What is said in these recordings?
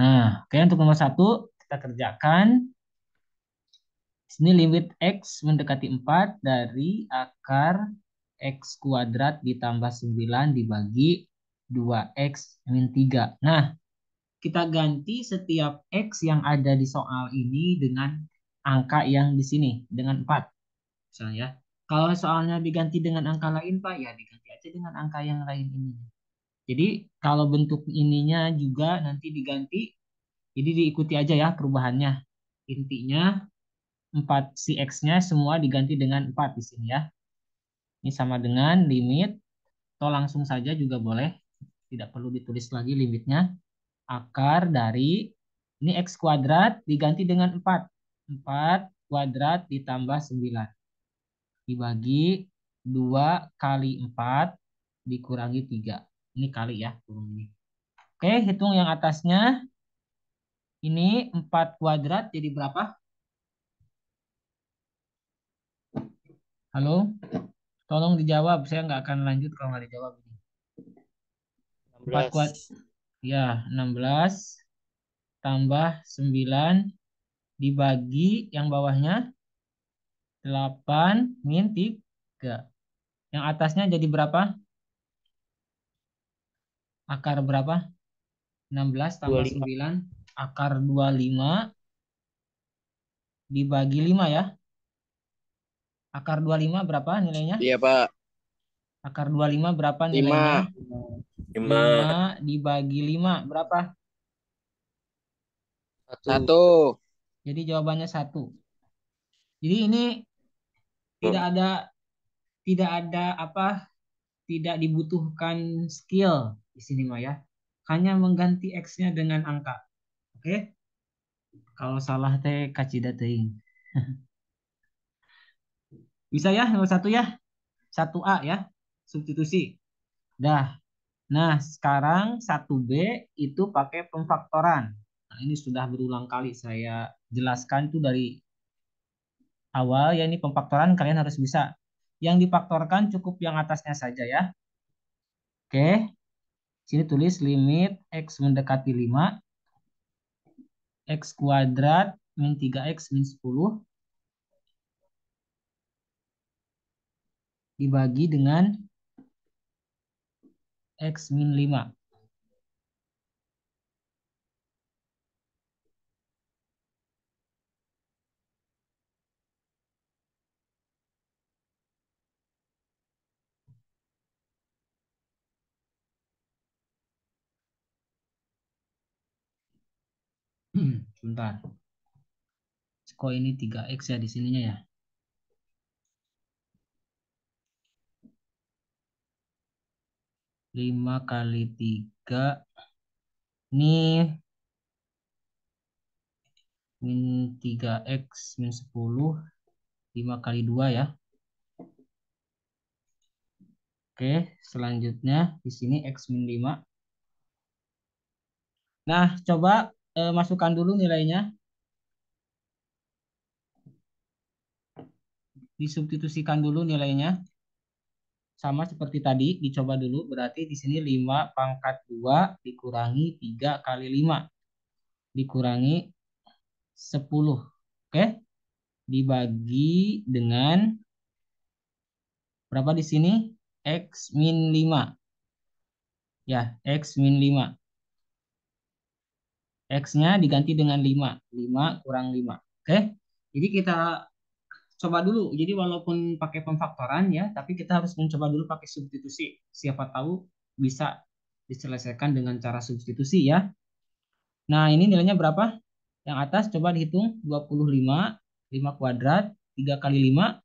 Nah, oke untuk nomor satu kita kerjakan. Sini limit X mendekati 4 dari akar X kuadrat ditambah 9 dibagi 2X min 3. Nah, kita ganti setiap X yang ada di soal ini dengan angka yang di sini, dengan 4. Misalnya ya. Kalau soalnya diganti dengan angka lain, Pak, ya diganti aja dengan angka yang lain ini. Jadi, kalau bentuk ininya juga nanti diganti, jadi diikuti aja ya perubahannya. Intinya 4 si X-nya semua diganti dengan 4 di sini ya. Ini sama dengan limit, atau langsung saja juga boleh. Tidak perlu ditulis lagi limitnya. Akar dari, ini X kuadrat diganti dengan 4. 4 kuadrat ditambah 9. Dibagi 2 kali 4 dikurangi 3. Ini kali ya. Ini. Oke, hitung yang atasnya. Ini 4 kuadrat jadi berapa? Halo? Tolong dijawab. Saya nggak akan lanjut kalau nggak dijawab. 4 kuadrat. 16. Ya, 16 tambah 9 dibagi yang bawahnya 8 min 3. Yang atasnya jadi berapa? Akar berapa? 16 tambah 25. 9. Akar 25 dibagi 5 ya. Akar 25 berapa nilainya? Iya, Pak. Akar 25 berapa nilainya? 5. 5 5. dibagi 5 berapa? 1. Jadi jawabannya 1. Jadi ini tidak ada tidak ada apa tidak dibutuhkan skill di sini mah ya. Hanya mengganti X-nya dengan angka. Oke? Kalau salah teh kacida teuing. Bisa ya nomor satu ya? 1A ya. Substitusi. Dah. Nah, sekarang 1B itu pakai pemfaktoran. Nah, ini sudah berulang kali saya jelaskan tuh dari awal ya ini pemfaktoran kalian harus bisa. Yang difaktorkan cukup yang atasnya saja ya. Oke, sini tulis limit X mendekati 5 X kuadrat min 3X min 10 dibagi dengan X min 5. Sebentar. Kok ini 3X ya di sininya ya? 5 kali 3 ini min 3X min 10 5 kali 2 ya. Oke, selanjutnya di sini X min 5. Nah, coba masukkan dulu nilainya. Disubstitusikan dulu nilainya. Sama seperti tadi, dicoba dulu. Berarti di sini 5 pangkat 2 dikurangi 3 kali 5. Dikurangi 10. Oke, dibagi dengan berapa di sini? X min 5. Ya, X min 5. X-nya diganti dengan 5. 5 kurang 5. Oke, jadi kita coba dulu. Jadi walaupun pakai pemfaktoran ya, tapi kita harus mencoba dulu pakai substitusi. Siapa tahu bisa diselesaikan dengan cara substitusi ya. Nah, ini nilainya berapa? Yang atas coba dihitung 25, 5 kuadrat, 3 kali 5,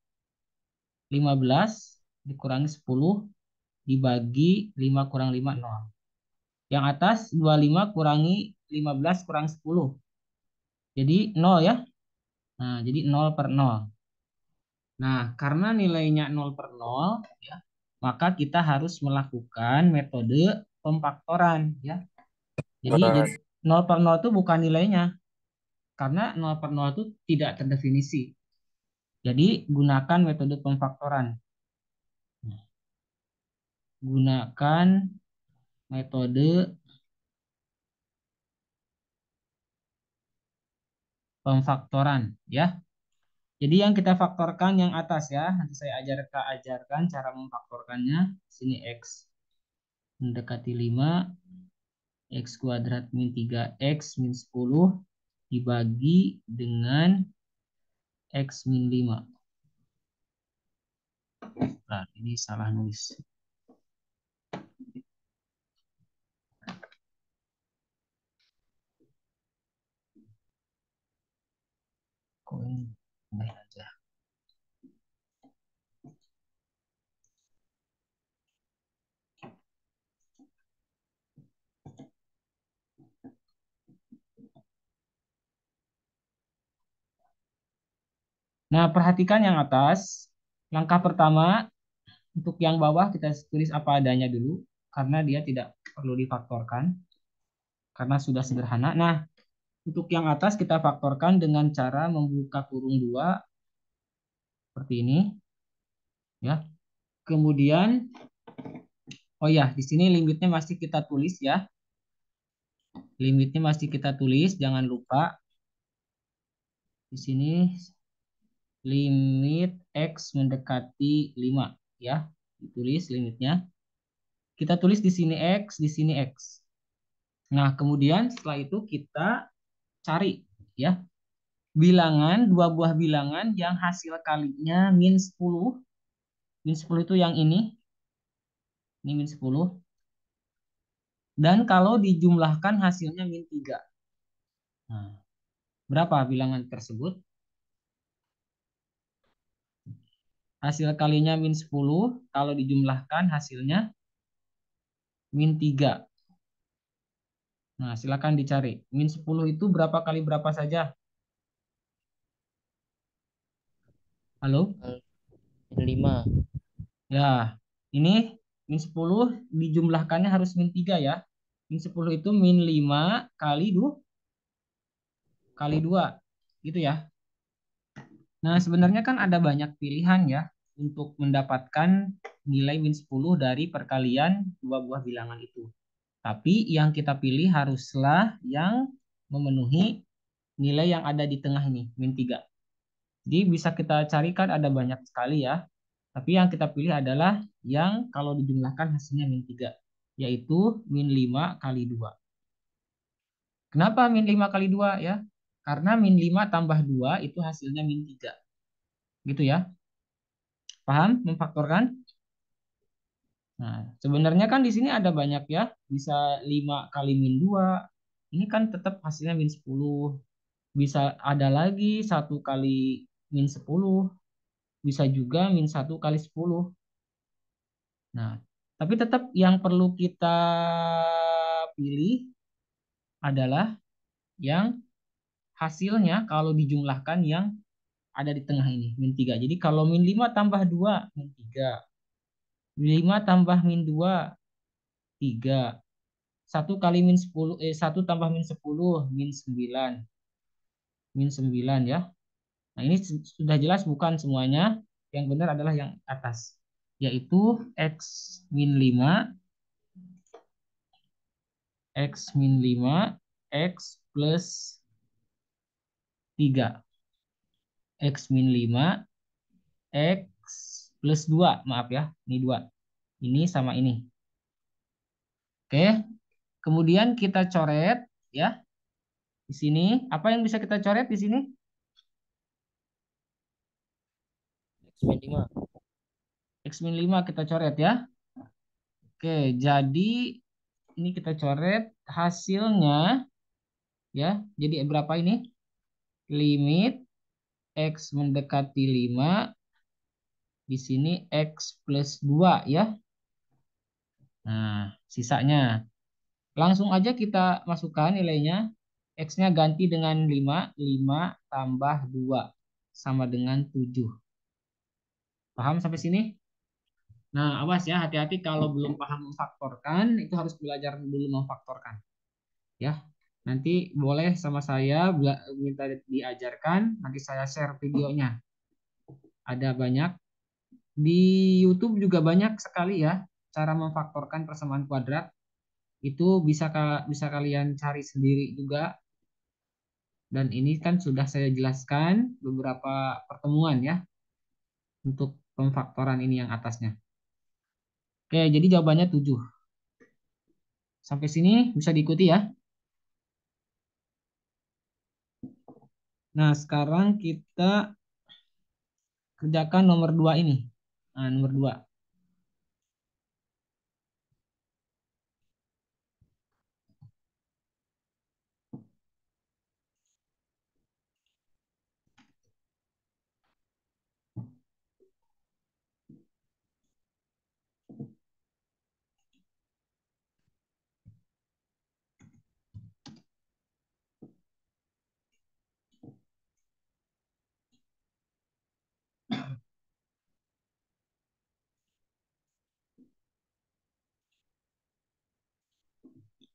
15, dikurangi 10, dibagi 5 kurang 5, 0. Yang atas 25 kurangi 15 kurang 10. Jadi 0 ya. Nah, jadi 0 per 0. Nah, karena nilainya 0 per 0, ya, maka kita harus melakukan metode pemfaktoran. Ya. Jadi 0 per 0 itu bukan nilainya. Karena 0 per 0 itu tidak terdefinisi. Jadi gunakan metode pemfaktoran. Nah, gunakan metode pemfaktoran ya. Jadi yang kita faktorkan yang atas ya. Nanti saya ajarkan cara memfaktorkannya. Sini X mendekati 5, X kuadrat min 3X min 10 dibagi dengan X min 5. Nah, ini salah nulis. Kok ini aneh aja. Nah, perhatikan yang atas. Langkah pertama, untuk yang bawah kita tulis apa adanya dulu. Karena dia tidak perlu difaktorkan. Karena sudah sederhana. Nah, untuk yang atas kita faktorkan dengan cara membuka kurung 2 seperti ini. Ya. Kemudian, oh ya, di sini limitnya masih kita tulis ya. Limitnya masih kita tulis, jangan lupa. Di sini limit X mendekati 5 ya. Ditulis limitnya. Kita tulis di sini X, di sini X. Nah, kemudian setelah itu kita cari ya bilangan, dua buah bilangan yang hasil kalinya min 10. Min 10 itu yang ini min 10. Dan kalau dijumlahkan hasilnya min 3. Nah, berapa bilangan tersebut? Hasil kalinya min 10, kalau dijumlahkan hasilnya min 3. Nah, silakan dicari. Min 10 itu berapa kali berapa saja? Halo? 5. Ya, ini min 10 dijumlahkannya harus min 3 ya. Min 10 itu min 5 kali 2 kali 2. Gitu ya. Nah, sebenarnya kan ada banyak pilihan ya untuk mendapatkan nilai min 10 dari perkalian dua buah bilangan itu. Tapi yang kita pilih haruslah yang memenuhi nilai yang ada di tengah ini, min 3. Jadi bisa kita carikan ada banyak sekali ya. Tapi yang kita pilih adalah yang kalau dijumlahkan hasilnya min 3, yaitu min 5 kali 2. Kenapa min 5 kali 2 ya? Karena min 5 tambah 2 itu hasilnya min 3. Gitu ya. Paham memfaktorkan? Nah, sebenarnya kan di sini ada banyak ya. Bisa 5 kali min 2. Ini kan tetap hasilnya min 10. Bisa ada lagi 1 kali min 10. Bisa juga min 1 kali 10. Nah, tapi tetap yang perlu kita pilih adalah yang hasilnya kalau dijumlahkan yang ada di tengah ini, min 3. Jadi kalau min 5 tambah 2 min 3. 5 tambah min 2, 3. 1 tambah min 10, min 9. Min 9 ya. Nah, ini sudah jelas bukan semuanya. Yang benar adalah yang atas. Yaitu X min 5, X min 5, X plus 3. X min 5, X plus 2. Maaf ya, ini 2. Ini sama ini. Oke, kemudian kita coret ya. Di sini, apa yang bisa kita coret di sini? X min 5. X min 5 kita coret ya. Oke, jadi ini kita coret hasilnya ya. Jadi berapa ini? Limit X mendekati 5, di sini X plus 2 ya. Nah, sisanya. Langsung aja kita masukkan nilainya. X-nya ganti dengan 5. 5 tambah 2 sama dengan 7. Paham sampai sini? Nah, awas ya, hati-hati kalau belum paham memfaktorkan, itu harus belajar dulu memfaktorkan. Ya, nanti boleh sama saya minta diajarkan, nanti saya share videonya. Ada banyak. Di YouTube juga banyak sekali ya cara memfaktorkan persamaan kuadrat. Itu bisa kalian cari sendiri juga. Dan ini kan sudah saya jelaskan beberapa pertemuan ya untuk pemfaktoran ini yang atasnya. Oke, jadi jawabannya 7. Sampai sini bisa diikuti ya. Nah, sekarang kita kerjakan nomor 2 ini. Nah, nomor 2.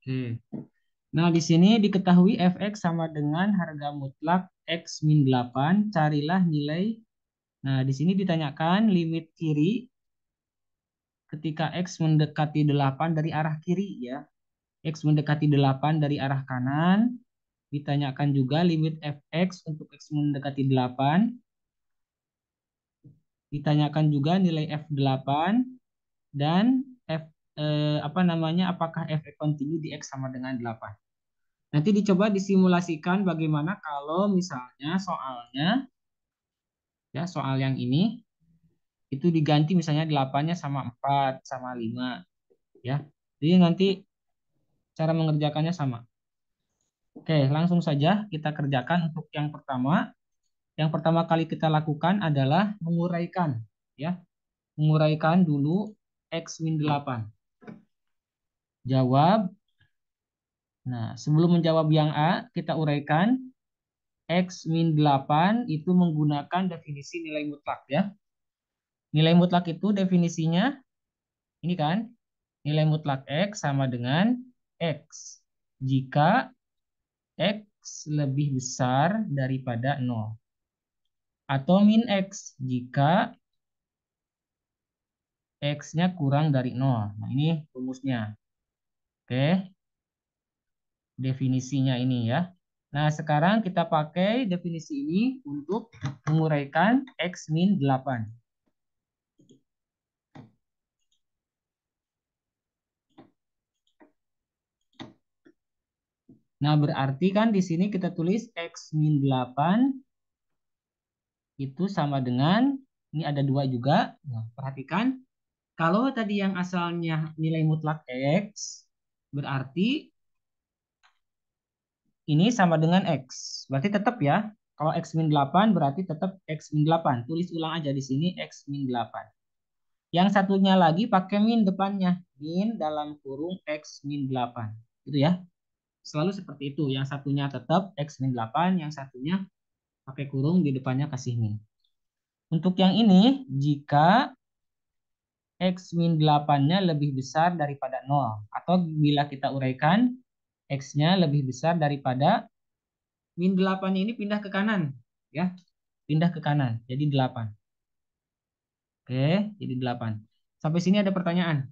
Oke. Nah, di sini diketahui fx sama dengan harga mutlak x min 8. Carilah nilai. Nah, di sini ditanyakan limit kiri ketika x mendekati 8 dari arah kiri ya. X mendekati 8 dari arah kanan. Ditanyakan juga limit fx untuk x mendekati 8. Ditanyakan juga nilai f8 dan apakah fx kontinu di x sama dengan 8. Nanti dicoba disimulasikan bagaimana kalau misalnya soal yang ini itu diganti misalnya 8-nya sama 4 sama 5 ya. Jadi nanti cara mengerjakannya sama. Oke, langsung saja kita kerjakan untuk yang pertama. Yang pertama kali kita lakukan adalah menguraikan ya. Menguraikan dulu x min 8. Jawab. Nah, sebelum menjawab yang A, kita uraikan x min 8 itu menggunakan definisi nilai mutlak ya. Nilai mutlak itu definisinya ini kan, nilai mutlak x sama dengan x jika x lebih besar daripada 0 atau min x jika x-nya kurang dari 0. Nah, ini rumusnya. Oke, definisinya ini ya. Nah, sekarang kita pakai definisi ini untuk menguraikan x min 8. Nah, berarti kan di sini kita tulis x min 8 itu sama dengan, ini ada 2 juga. Nah, perhatikan, kalau tadi yang asalnya nilai mutlak x, berarti ini sama dengan x. Berarti tetap ya, kalau x min 8 berarti tetap x min 8. Tulis ulang aja di sini x min 8. Yang satunya lagi pakai min depannya. Min dalam kurung x min 8. Gitu ya. Selalu seperti itu. Yang satunya tetap x min 8, yang satunya pakai kurung di depannya kasih min. Untuk yang ini, jika x min 8-nya lebih besar daripada 0. Atau bila kita uraikan, x-nya lebih besar daripada min 8 ini pindah ke kanan. Ya, pindah ke kanan. Jadi 8. Oke, jadi 8. Sampai sini ada pertanyaan?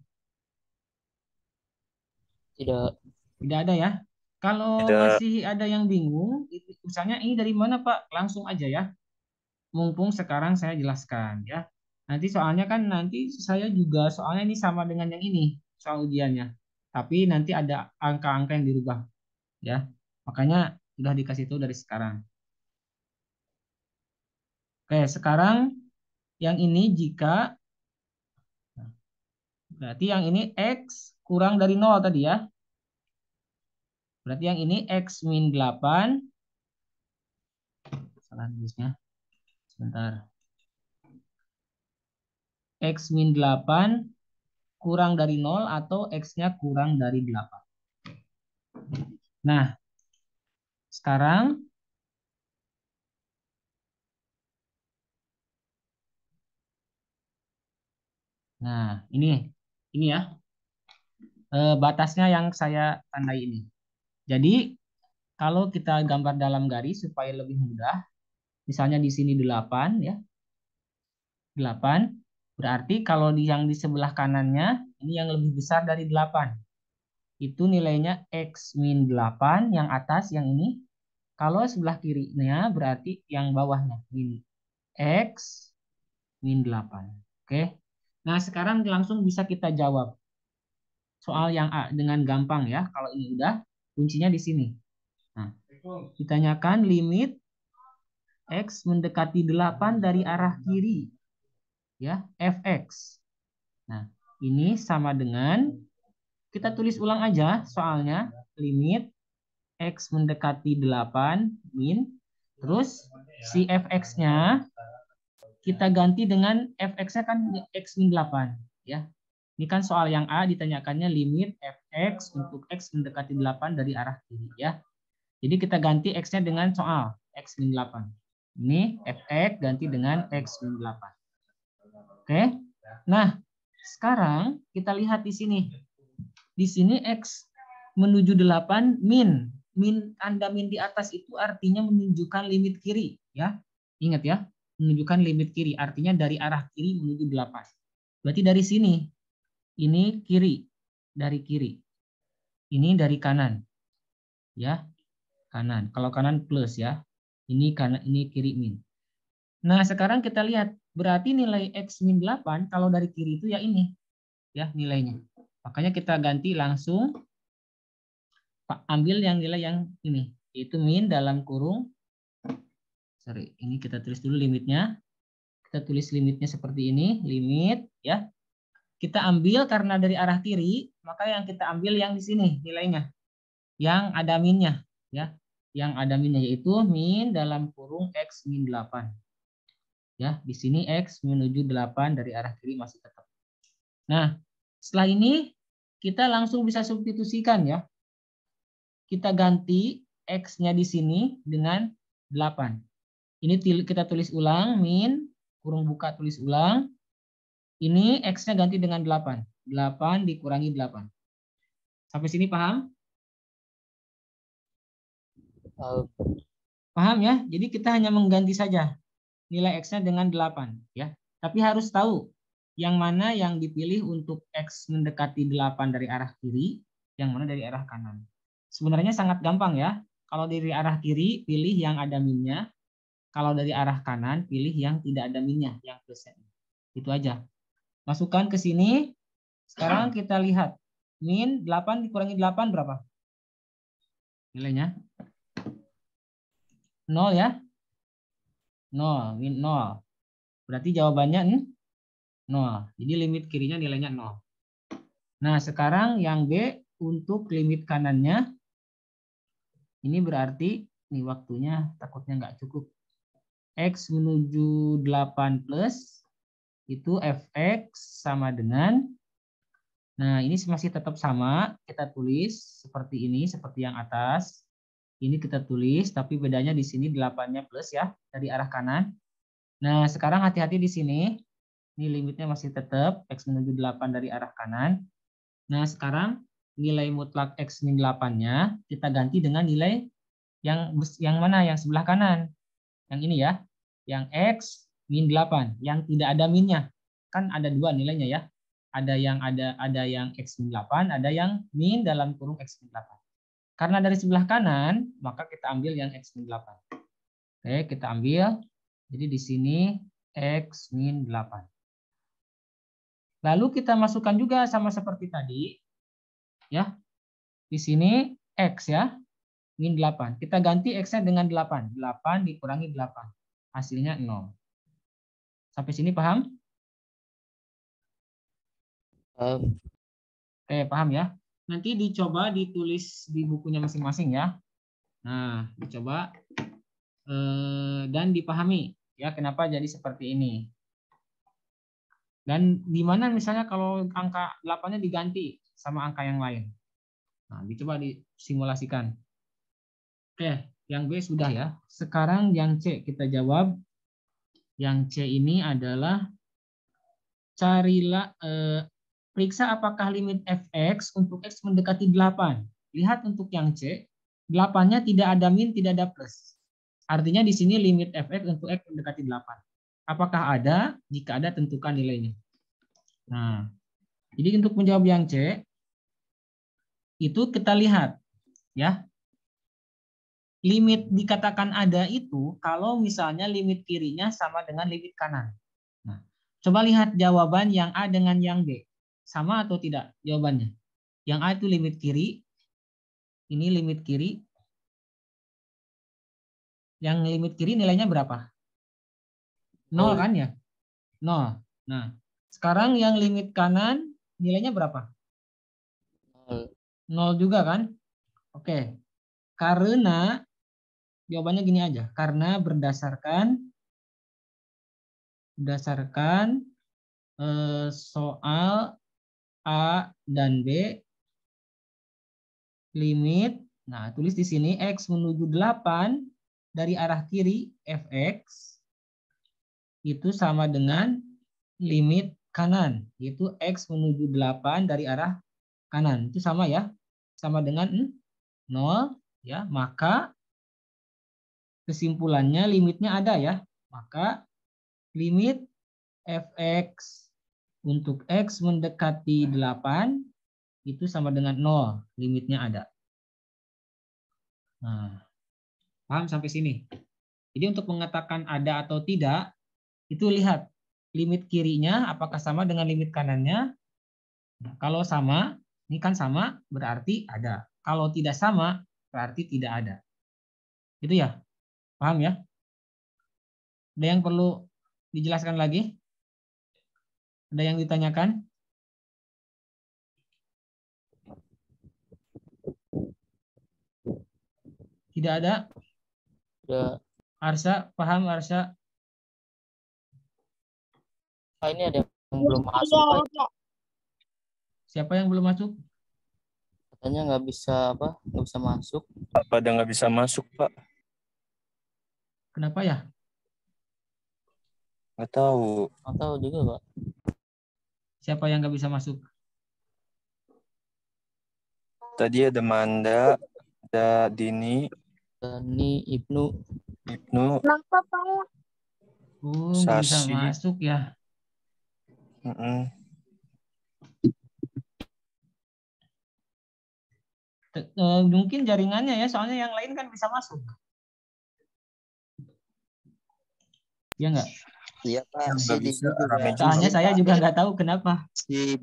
Tidak. Tidak ada ya. Kalau Tidak. masih ada yang bingung, misalnya ini dari mana Pak? Langsung aja ya. Mumpung sekarang saya jelaskan ya. Nanti soalnya kan nanti saya juga soalnya ini sama dengan yang ini soal ujiannya. Tapi nanti ada angka-angka yang dirubah ya. Makanya sudah dikasih tahu dari sekarang. Oke, sekarang yang ini jika berarti yang ini x kurang dari 0 tadi ya. Berarti yang ini x min 8. Salah tulisnya. Sebentar. X min 8 kurang dari 0 atau X-nya kurang dari 8. Nah, sekarang ini ya batasnya yang saya tandai ini. Jadi kalau kita gambar dalam garis supaya lebih mudah, misalnya di sini 8 ya. 8 berarti kalau yang di sebelah kanannya ini yang lebih besar dari 8. Itu nilainya X min 8 yang atas yang ini. Kalau sebelah kirinya berarti yang bawahnya min X min 8. Oke. Nah, sekarang langsung bisa kita jawab soal yang A dengan gampang ya. Kalau ini udah, kuncinya di sini. Nah, ditanyakan limit X mendekati 8 dari arah kiri. Ya, Fx. Nah, ini sama dengan, kita tulis ulang aja soalnya, limit X mendekati 8 min, terus si Fx-nya kita ganti dengan Fx-nya kan X min 8. Ya. Ini kan soal yang A ditanyakannya limit Fx untuk X mendekati 8 dari arah kiri. Ya. Jadi kita ganti X-nya dengan soal X min 8. Ini Fx ganti dengan X min 8. Oke. Nah, sekarang kita lihat di sini. Di sini X menuju 8 min. Min, tanda min di atas itu artinya menunjukkan limit kiri. Ya. Ingat ya, menunjukkan limit kiri. Artinya dari arah kiri menuju 8. Berarti dari sini. Ini kiri. Dari kiri. Ini dari kanan. Ya, kanan. Kalau kanan plus ya. Ini kanan, ini kiri min. Nah, sekarang kita lihat. Berarti nilai X min 8 kalau dari kiri itu ya ini. Ya, nilainya. Makanya kita ganti langsung, ambil yang nilai yang ini, yaitu min dalam kurung, sorry, ini kita tulis dulu limitnya. Kita tulis limitnya seperti ini, limit ya. Kita ambil karena dari arah kiri, maka yang kita ambil yang di sini nilainya, yang ada minnya ya. Yang ada minnya yaitu min dalam kurung X min 8. Ya, di sini X menuju 8 dari arah kiri masih tetap. Nah, setelah ini kita langsung bisa substitusikan ya. Kita ganti X-nya di sini dengan 8. Ini kita tulis ulang, min, kurung buka tulis ulang. Ini X-nya ganti dengan 8. 8 dikurangi 8. Sampai sini paham? Paham ya? Jadi kita hanya mengganti saja nilai X-nya dengan 8. Ya. Tapi harus tahu yang mana yang dipilih untuk X mendekati 8 dari arah kiri, yang mana dari arah kanan. Sebenarnya sangat gampang ya. Kalau dari arah kiri, pilih yang ada minnya. Kalau dari arah kanan, pilih yang tidak ada minnya, yang plusnya. Itu aja. Masukkan ke sini. Sekarang kita lihat. Min 8 dikurangi 8 berapa? Nilainya? 0 ya? 0. Min 0. Berarti jawabannya 0. Jadi limit kirinya nilainya 0. Nah, sekarang yang B untuk limit kanannya. Ini berarti, ini waktunya takutnya nggak cukup. X menuju 8 plus, itu Fx sama dengan, nah ini masih tetap sama, kita tulis seperti ini, seperti yang atas. Ini kita tulis, tapi bedanya di sini 8-nya plus ya, dari arah kanan. Nah, sekarang hati-hati di sini. Ini limitnya masih tetap, X menuju 8 dari arah kanan. Nah, sekarang nilai mutlak X min 8-nya kita ganti dengan nilai yang mana? Yang sebelah kanan. Yang ini ya. Yang X min 8, yang tidak ada minnya. Kan ada dua nilainya ya. Ada yang X min 8, ada yang min dalam kurung X min 8. Karena dari sebelah kanan, maka kita ambil yang X min 8. Oke, kita ambil. Jadi di sini X min 8. Lalu kita masukkan juga sama seperti tadi. Ya. Di sini X ya. Min 8. Kita ganti X-nya dengan 8. 8 dikurangi 8. Hasilnya 0. Sampai sini paham? Oke, paham ya. Nanti dicoba ditulis di bukunya masing-masing ya. Nah, dicoba dan dipahami ya kenapa jadi seperti ini. Dan di mana misalnya kalau angka 8-nya diganti sama angka yang lain. Nah, dicoba disimulasikan. Oke, yang B sudah ya. Sekarang yang C kita jawab. Yang C ini adalah carilah periksa apakah limit Fx untuk X mendekati 8. Lihat untuk yang C, 8-nya tidak ada min, tidak ada plus. Artinya di sini limit Fx untuk X mendekati 8. Apakah ada? Jika ada, tentukan nilainya. Nah, jadi untuk menjawab yang C, itu kita lihat. Ya. limit dikatakan ada itu kalau misalnya limit kirinya sama dengan limit kanan. Nah, coba lihat jawaban yang A dengan yang B. Sama atau tidak jawabannya? Yang A itu limit kiri. Ini limit kiri. Yang limit kiri nilainya berapa? 0 kan ya? 0. Nah, sekarang yang limit kanan nilainya berapa? 0 juga kan? Oke. Karena jawabannya gini aja. Karena berdasarkan soal A dan B limit, nah tulis di sini X menuju 8 dari arah kiri Fx itu sama dengan limit kanan, yaitu X menuju 8 dari arah kanan. Itu sama ya, sama dengan 0 ya, maka kesimpulannya limitnya ada ya. Maka limit Fx untuk X mendekati 8 itu sama dengan 0, limitnya ada. Nah, paham sampai sini? Jadi untuk mengatakan ada atau tidak, itu lihat limit kirinya apakah sama dengan limit kanannya. Nah, kalau sama, ini kan sama berarti ada. Kalau tidak sama berarti tidak ada. Itu ya, paham ya? Ada yang perlu dijelaskan lagi? Ada yang ditanyakan? Tidak ada? Udah. Arsa, paham Arsa? Ini ada yang belum masuk, Pak. Siapa yang belum masuk? Katanya nggak bisa nggak bisa masuk. Apa ada nggak bisa masuk, Pak? Kenapa ya? Nggak tahu. Nggak tahu juga, Pak. Siapa yang nggak bisa masuk? Tadi ada Manda, ada Dini, Dani, Ibnu. Kenapa, Pak? Oh, nggak bisa Sasi. masuk ya. Mungkin jaringannya ya, soalnya yang lain kan bisa masuk. Ya nggak? Iya Pak, Nggak bisa, rame juga. Soalnya saya juga nggak tahu kenapa. Si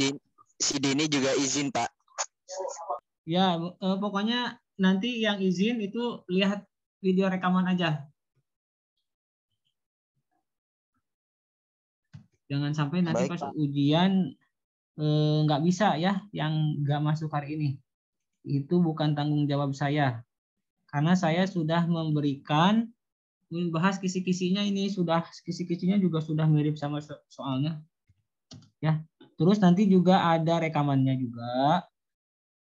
Dini juga izin Pak. Ya, pokoknya nanti yang izin itu lihat video rekaman aja. Jangan sampai nanti Baik, pas Pak. ujian nggak bisa ya, yang nggak masuk hari ini. Itu bukan tanggung jawab saya. Karena saya sudah membahas kisi-kisinya ini, kisi-kisinya juga sudah mirip sama soalnya. Ya, terus nanti juga ada rekamannya juga.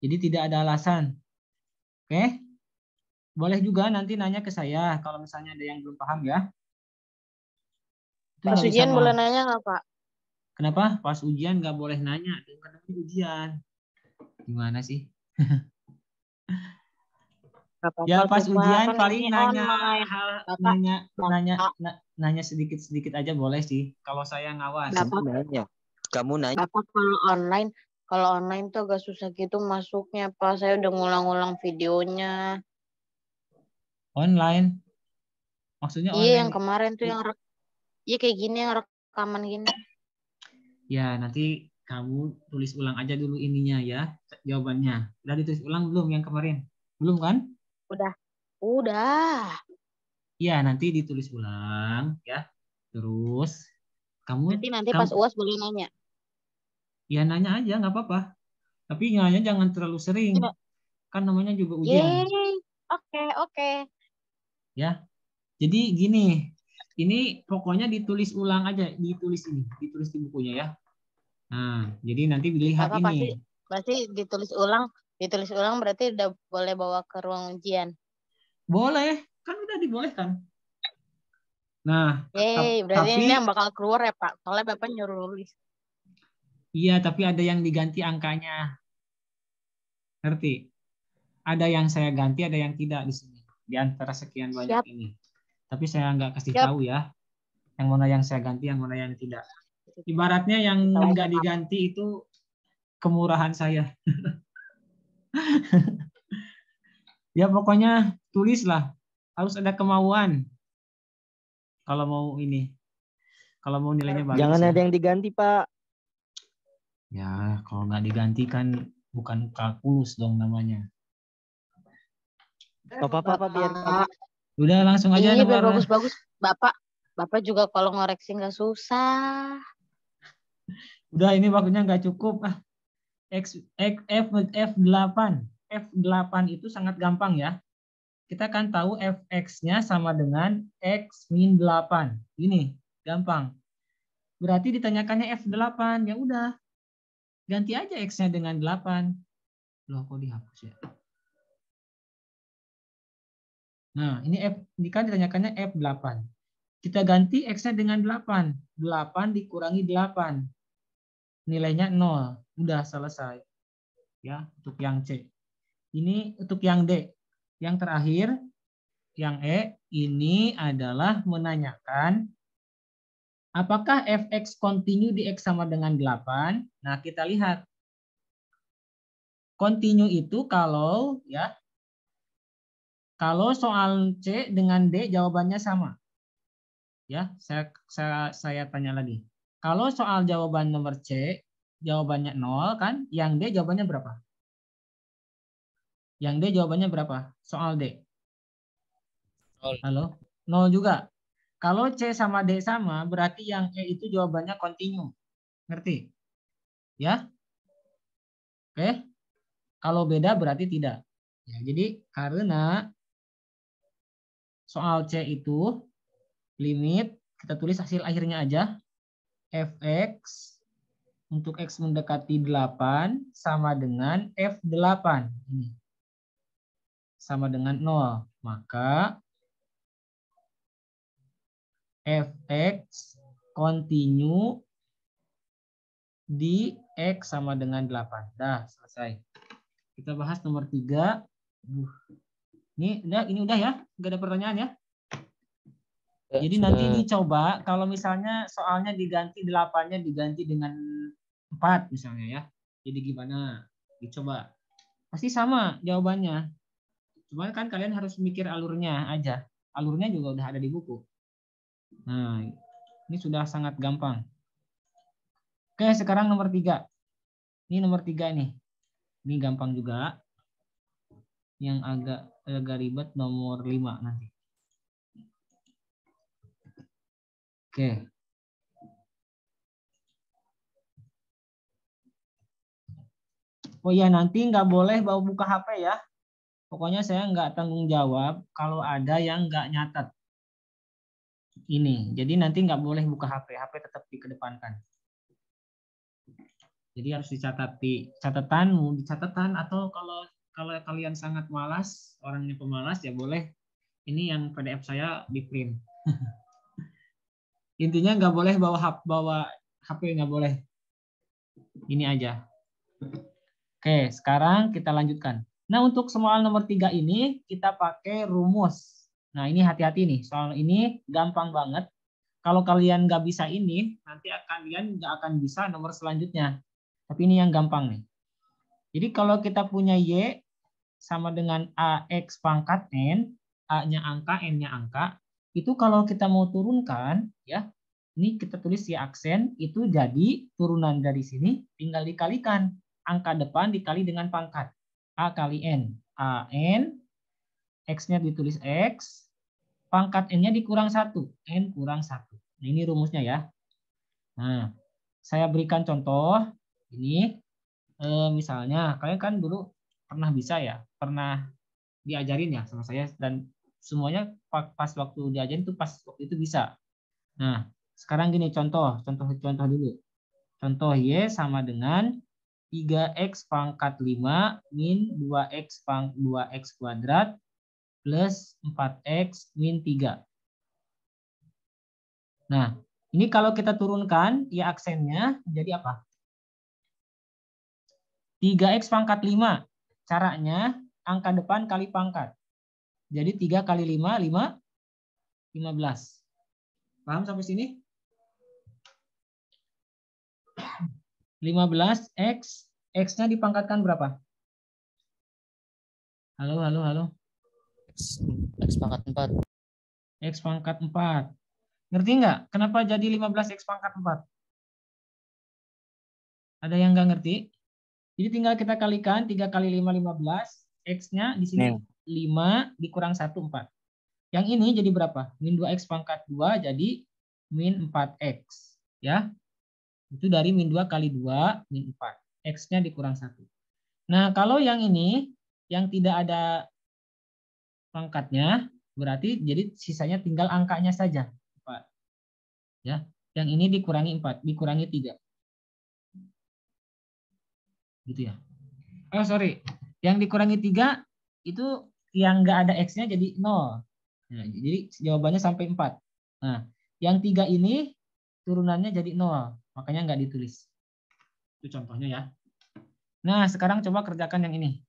Jadi tidak ada alasan. Oke? Boleh juga nanti nanya ke saya kalau misalnya ada yang belum paham ya. Itu Pas nggak bisa ujian boleh nanya nggak, Pak? Kenapa? Pas ujian nggak boleh nanya. Karena ini ujian. Gimana sih? Ya pas ujian kan paling ini nanya online. Bapak, nanya sedikit-sedikit aja boleh sih. Kalau saya ngawas. Kamu nanya. Bapak kalau online tuh agak susah gitu masuknya, Pak. Saya udah ngulang-ngulang videonya. Online? Maksudnya Iya, online? yang kemarin tuh iya kayak gini yang rekaman gini. Ya, nanti kamu tulis ulang aja dulu ininya ya, jawabannya. Udah ditulis ulang belum yang kemarin? Belum kan? Udah. Iya, nanti ditulis ulang ya. Terus Nanti pas UAS boleh nanya. Ya nanya aja nggak apa-apa. Tapi nanya jangan terlalu sering. Ya. Kan namanya juga ujian. Oke. Ya. Jadi gini, ini pokoknya ditulis ulang aja, ditulis di bukunya ya. Nah, jadi nanti dilihat Bapak ini. pasti ditulis ulang berarti udah boleh bawa ke ruang ujian. Boleh, kan udah dibolehkan. Nah, berarti ini yang bakal keluar ya Pak. Soalnya Bapak nyuruh nulis. Iya, tapi ada yang diganti angkanya. Ngerti? Ada yang saya ganti, ada yang tidak di sini. Di antara sekian banyak ini. Tapi saya nggak kasih tahu ya. Yang mana yang saya ganti, yang mana yang tidak. Ibaratnya yang nggak diganti itu kemurahan saya. Ya pokoknya tulislah. Harus ada kemauan. Kalau mau ini. Kalau mau nilainya bagus. Jangan ya. ada yang diganti, Pak. Ya, kalau nggak diganti kan bukan kalkulus dong namanya. Gak apa-apa, Pak, biar Bapak. Udah langsung aja Iya, biar nomor. bagus-bagus. Bapak juga kalau ngoreksi nggak susah. Udah ini waktunya nggak cukup. F8. F8 itu sangat gampang ya. Kita kan tahu Fx-nya sama dengan X min 8. Ini gampang. Berarti ditanyakannya F8. Ya udah. Ganti aja X-nya dengan 8. Loh, kok dihapus ya? Nah, ini kan ditanyakannya F8. Kita ganti X-nya dengan 8. 8 dikurangi 8. Nilainya 0. Udah selesai. Ya, untuk yang C. Ini untuk yang D. Yang terakhir, yang E, ini adalah menanyakan apakah Fx continue di X sama dengan 8? Nah, kita lihat. Continue itu kalau soal C dengan D jawabannya sama. Ya, saya tanya lagi. Kalau soal jawaban nomor C jawabannya 0 kan, yang D jawabannya berapa? Yang D jawabannya berapa? Soal D. 0. Halo? 0 juga. Kalau C sama D sama, berarti yang E itu jawabannya continue. Ngerti? Ya? Oke? Kalau beda berarti tidak. Ya, jadi karena soal C itu limit, kita tulis hasil akhirnya aja. Fx untuk X mendekati 8 sama dengan F8. Ini. Sama dengan 0. Maka Fx continue di X sama dengan 8. Dah, selesai. Kita bahas nomor 3. Ini udah ya? Gak ada pertanyaan ya? Jadi nanti dicoba kalau misalnya soalnya diganti 8-nya diganti dengan 4 misalnya ya. Jadi gimana? Dicoba. Pasti sama jawabannya. Cuman kan kalian harus mikir alurnya aja. Alurnya juga udah ada di buku. Nah, ini sudah sangat gampang. Oke, sekarang nomor 3. Ini nomor 3 nih. Ini gampang juga. Yang agak ribet nomor 5 nanti. Oke. Oh iya, nanti nggak boleh bawa buka HP ya. Pokoknya saya nggak tanggung jawab kalau ada yang nggak nyatet. Ini. Jadi nanti nggak boleh buka HP. HP tetap dikedepankan. Jadi harus dicatat di catatan, mau catatan atau kalau kalian sangat malas, orangnya pemalas ya boleh. Ini yang PDF saya di print. Intinya nggak boleh bawa HP, nggak boleh. Ini aja. Oke, sekarang kita lanjutkan. Nah, untuk soal nomor 3 ini kita pakai rumus. Nah, ini hati-hati nih. Soal ini gampang banget. Kalau kalian nggak bisa ini, nanti kalian nggak akan bisa nomor selanjutnya. Tapi ini yang gampang nih. Jadi kalau kita punya Y sama dengan AX pangkat N, A-nya angka, N-nya angka, itu kalau kita mau turunkan, ya, ini kita tulis Y aksen, itu jadi turunan dari sini tinggal dikalikan. Angka depan dikali dengan pangkat. A kali N. A, N, X-nya ditulis X, pangkat N-nya dikurang 1. N kurang 1. Nah, ini rumusnya ya. Nah, saya berikan contoh. Ini misalnya kalian kan dulu pernah bisa ya, pernah diajarin ya sama saya dan semuanya pas waktu diajarin itu pas waktu itu bisa. Nah, sekarang gini contoh dulu. Contoh Y sama dengan 3X pangkat 5 min 2X kuadrat plus 4X min 3. Nah, ini kalau kita turunkan ya aksennya jadi apa? 3X pangkat 5. Caranya angka depan kali pangkat. Jadi 3 kali 5, 15. Paham sampai sini? 15X. X-nya dipangkatkan berapa? Halo. X pangkat 4. X pangkat 4. Ngerti nggak? Kenapa jadi 15 X pangkat 4? Ada yang nggak ngerti? Jadi tinggal kita kalikan 3 kali 5, 15. X-nya di sini 5 dikurang 1, 4. Yang ini jadi berapa? Min 2X pangkat 2 jadi min 4X. Ya. Itu dari min 2 kali 2, min 4. X-nya dikurang 1. Nah, kalau yang ini, yang tidak ada pangkatnya, berarti jadi sisanya tinggal angkanya saja. 4. Ya. Yang ini dikurangi 4, dikurangi 3. Gitu ya. Oh, sorry. Yang dikurangi 3, itu yang nggak ada X-nya jadi 0. Nah, jadi jawabannya sampai 4. Nah, yang 3 ini turunannya jadi 0. Makanya nggak ditulis. Itu contohnya ya. Nah, sekarang coba kerjakan yang ini.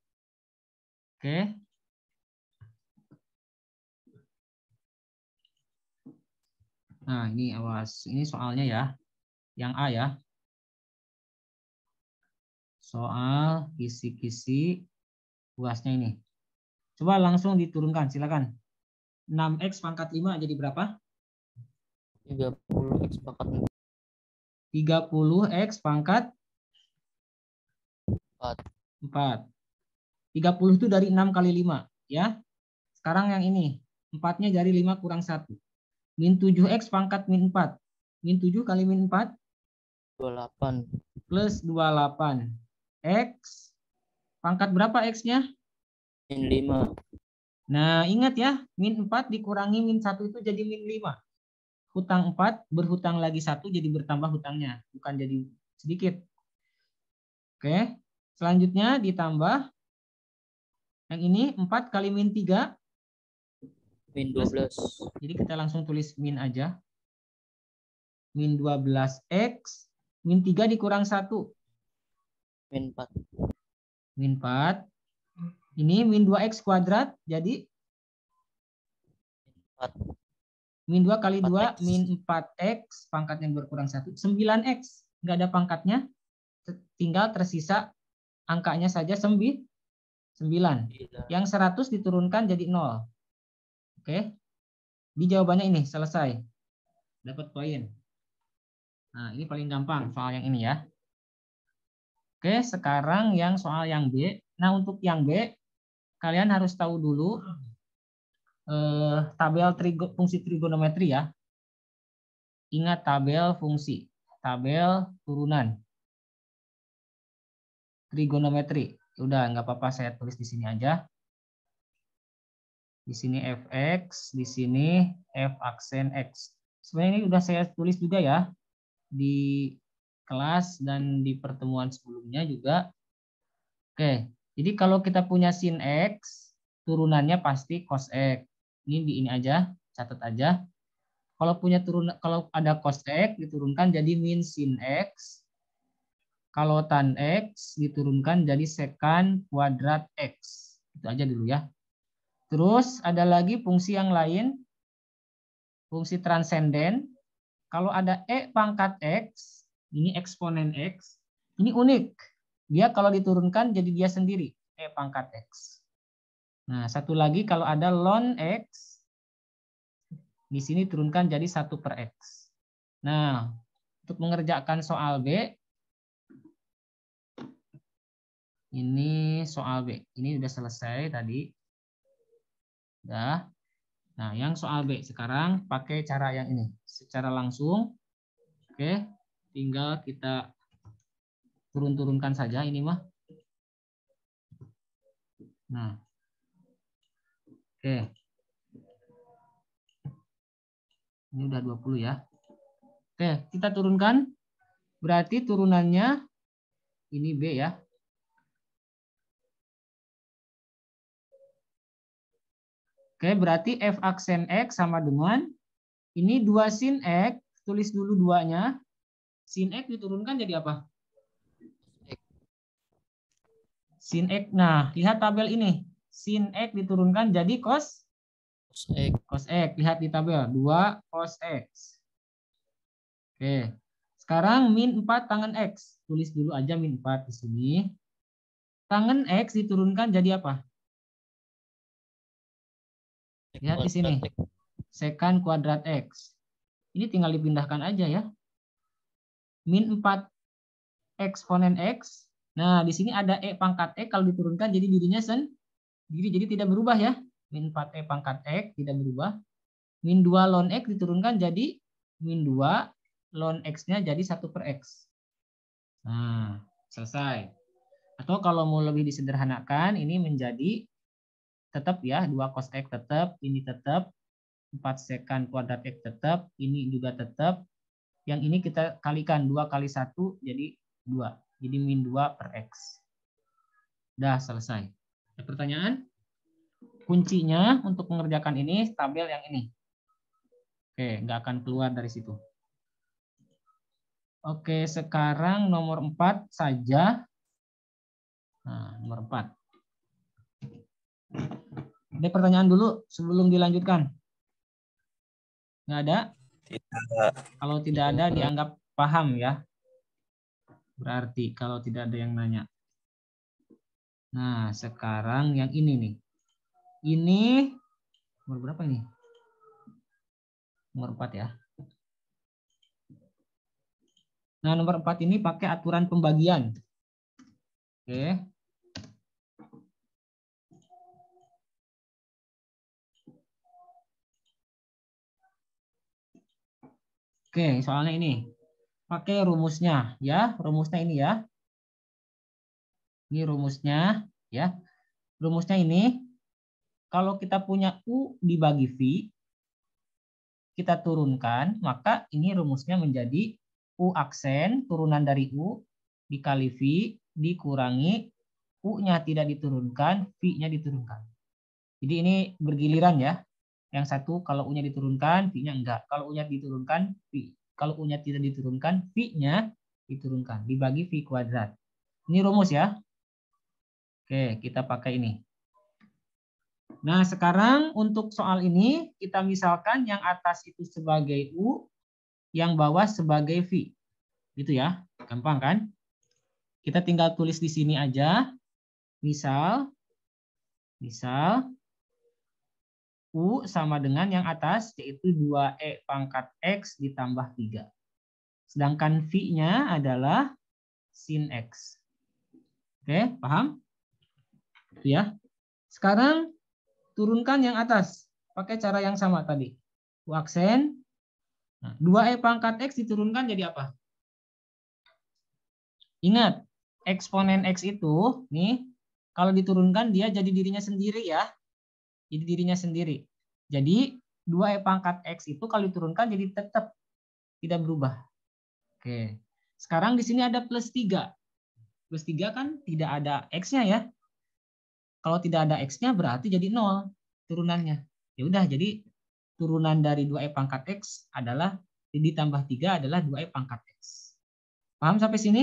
Oke. Nah, ini awas. Ini soalnya ya. Yang A ya. Soal kisi-kisi UASnya ini. Coba langsung diturunkan, silakan. 6X pangkat 5 jadi berapa? 30X pangkat 4. 30X pangkat 4. 30 itu dari 6 kali 5. Ya. Sekarang yang ini. 4-nya dari 5 kurang 1. Min 7X pangkat min 4. Min 7 kali min 4. 28. Plus 28. X. Pangkat berapa X-nya? Min 5. Nah, ingat ya. Min 4 dikurangi min 1 itu jadi min 5. Hutang 4 berhutang lagi 1 jadi bertambah hutangnya. Bukan jadi sedikit. Oke. Selanjutnya ditambah. Yang ini 4 kali min 3. Min 12. Jadi kita langsung tulis min aja. Min 12X. Min 3 dikurang 1. Min 4. Min 4. Ini min 2X kuadrat. Jadi 4. min 2 kali 2 4X. min 4X. Pangkatnya berkurang 1. 9X. Nggak ada pangkatnya. Tinggal tersisa angkanya saja 9. Yang 100 diturunkan jadi 0. Oke. Di jawabannya ini selesai. Dapat poin. Nah, ini paling gampang soal yang ini ya. Oke, sekarang yang soal yang B. Nah, untuk yang B, kalian harus tahu dulu tabel fungsi trigonometri ya. Ingat tabel fungsi, tabel turunan trigonometri. Udah, nggak apa-apa saya tulis di sini aja. Di sini fx, di sini f aksen x. Sebenarnya ini udah saya tulis juga ya di kelas dan di pertemuan sebelumnya juga. Oke, jadi kalau kita punya sin x, turunannya pasti cos x. Ini di ini aja, catat aja. Kalau punya kalau ada cos x diturunkan jadi min sin x. Kalau tan x diturunkan jadi secant kuadrat x. Itu aja dulu ya. Terus ada lagi fungsi yang lain, fungsi transenden. Kalau ada e pangkat x, ini eksponen x, ini unik. Dia kalau diturunkan jadi dia sendiri, e pangkat x. Nah, satu lagi kalau ada ln x, di sini turunkan jadi 1/x. Nah, untuk mengerjakan soal B, ini soal B. Ini udah selesai tadi. Udah. Nah, yang soal B sekarang pakai cara yang ini. Secara langsung. Oke, tinggal kita turun-turunkan saja ini mah. Nah. Oke. Ini udah 20 ya. Oke, kita turunkan. Berarti turunannya ini B ya. Oke, berarti f aksen x sama dengan ini 2 sin x, tulis dulu 2-nya. Sin x diturunkan jadi apa? Sin x. Nah, lihat tabel ini. Sin x diturunkan jadi cos X. Cos x. Lihat di tabel. 2 cos x. Oke. Sekarang min 4 tangen x. Tulis dulu aja min 4 di sini. Tangen x diturunkan jadi apa? Lihat di sini. Secant kuadrat X. Ini tinggal dipindahkan aja ya. Min 4 eksponen X. Nah, di sini ada E pangkat X. Kalau diturunkan jadi dirinya sendiri. Jadi tidak berubah ya. Min 4 E pangkat X tidak berubah. Min 2 ln X diturunkan jadi min 2 ln X-nya jadi 1/X. Nah, selesai. Atau kalau mau lebih disederhanakan, ini menjadi tetap ya, 2 cos X tetap, ini tetap, 4 secant kuadrat X tetap, ini juga tetap. Yang ini kita kalikan 2 kali 1 jadi 2. Jadi min 2/X. Dah selesai. Ada pertanyaan? Kuncinya untuk mengerjakan ini tabel yang ini. Oke, nggak akan keluar dari situ. Oke, sekarang nomor 4 saja. Nah, nomor 4. Ada pertanyaan dulu sebelum dilanjutkan? Nggak ada? Tidak. Kalau tidak ada dianggap paham ya. Berarti kalau tidak ada yang nanya. Nah, sekarang yang ini nih. Ini nomor berapa ini? Nomor 4 ya. Nah, nomor 4 ini pakai aturan pembagian. Oke. Oke, soalnya ini. Pakai rumusnya ya. Rumusnya ini ya. Ini rumusnya ya. Rumusnya ini kalau kita punya U dibagi V, kita turunkan, maka ini rumusnya menjadi U aksen turunan dari U dikali V dikurangi U-nya tidak diturunkan, V-nya diturunkan. Jadi ini bergiliran ya. Yang satu kalau U-nya diturunkan, V-nya enggak. Kalau U-nya diturunkan, V. Kalau U-nya tidak diturunkan, V-nya diturunkan. Dibagi V kuadrat. Ini rumus ya. Oke, kita pakai ini. Nah, sekarang untuk soal ini, kita misalkan yang atas itu sebagai U, yang bawah sebagai V. Gitu ya. Gampang kan? Kita tinggal tulis di sini aja. Misal U sama dengan yang atas, yaitu 2E pangkat X ditambah 3. Sedangkan V-nya adalah sin X. Oke, paham? Itu ya. Sekarang turunkan yang atas. Pakai cara yang sama tadi. U aksen. Nah, 2E pangkat X diturunkan jadi apa? Ingat, eksponen X itu, nih, kalau diturunkan dia jadi dirinya sendiri ya. Jadi dirinya sendiri. Jadi 2E pangkat X itu kalau diturunkan jadi tetap tidak berubah. Oke. Sekarang di sini ada plus 3. Plus 3 kan tidak ada X-nya ya. Kalau tidak ada X-nya berarti jadi 0 turunannya. Ya udah, jadi turunan dari 2E pangkat X adalah ditambah 3 adalah 2E pangkat X. Paham sampai sini?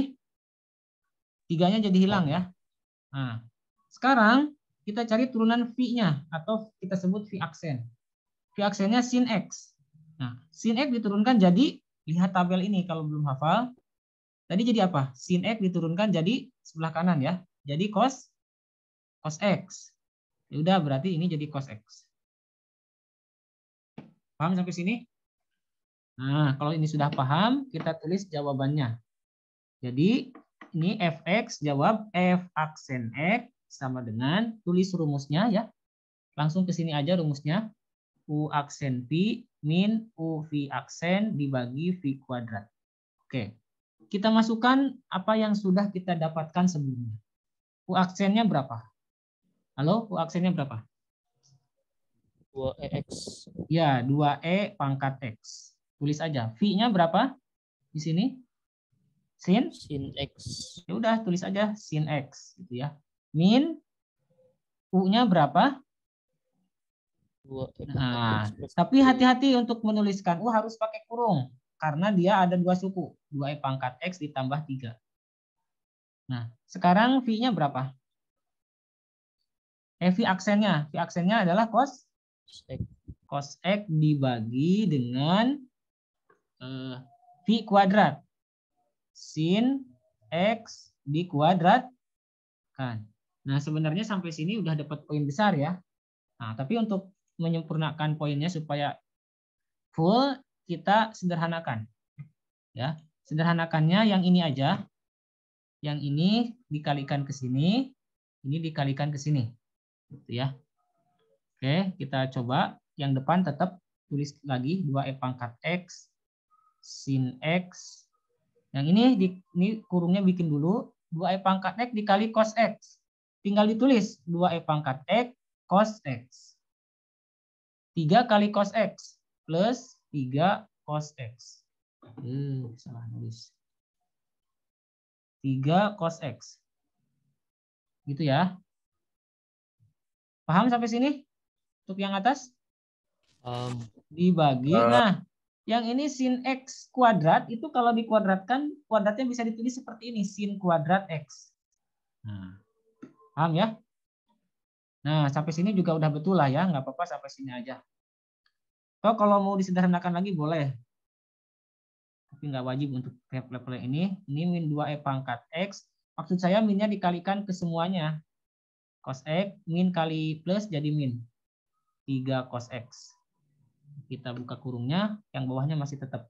3-nya jadi hilang ya. Nah, sekarang kita cari turunan V-nya atau kita sebut V aksen. V aksennya sin X. Nah, sin X diturunkan jadi, lihat tabel ini kalau belum hafal. Tadi jadi apa? Sin X diturunkan jadi sebelah kanan ya. Jadi cos X. Ya udah, berarti ini jadi cos X. Paham sampai sini? Nah, kalau ini sudah paham, kita tulis jawabannya. Jadi, ini Fx jawab F aksen X sama dengan, tulis rumusnya ya. Langsung ke sini aja rumusnya. U aksen V min U V aksen dibagi V kuadrat. Oke. Kita masukkan apa yang sudah kita dapatkan sebelumnya. U aksennya berapa? Halo, U aksennya berapa? 2EX. Ya, 2E pangkat X. Tulis aja. V-nya berapa? Di sini? Sin X. Ya udah, tulis aja sin X gitu ya. Min U-nya berapa? 2E. Nah, tapi hati-hati untuk menuliskan U harus pakai kurung karena dia ada 2 suku, 2E pangkat X ditambah 3. Nah, sekarang V-nya berapa? V aksennya adalah cos X dibagi dengan V kuadrat. Sin X dikuadrat kan. Nah, sebenarnya sampai sini udah dapat poin besar ya. Nah, tapi untuk menyempurnakan poinnya supaya full, kita sederhanakan. Ya, sederhanakannya yang ini aja. Yang ini dikalikan ke sini, ini dikalikan ke sini. Gitu ya. Oke, kita coba yang depan tetap tulis lagi 2e pangkat X sin X. Yang ini kurungnya bikin dulu 2e pangkat X dikali cos X. Tinggal ditulis 2e pangkat X cos X. 3 kali cos X plus 3 cos X. Salah nulis. 3 cos X. Gitu ya. Paham sampai sini? Untuk yang atas? Dibagi. Nah, yang ini sin X kuadrat itu kalau dikuadratkan, kuadratnya bisa ditulis seperti ini. Sin kuadrat X. Nah, paham ya? Nah, sampai sini juga udah betul lah ya. Nggak apa-apa sampai sini aja. So, kalau mau disederhanakan lagi boleh. Tapi nggak wajib untuk level ini. Ini min 2e pangkat X. Maksud saya minnya dikalikan ke semuanya. Cos X, min kali plus jadi min. 3 cos X. Kita buka kurungnya, yang bawahnya masih tetap.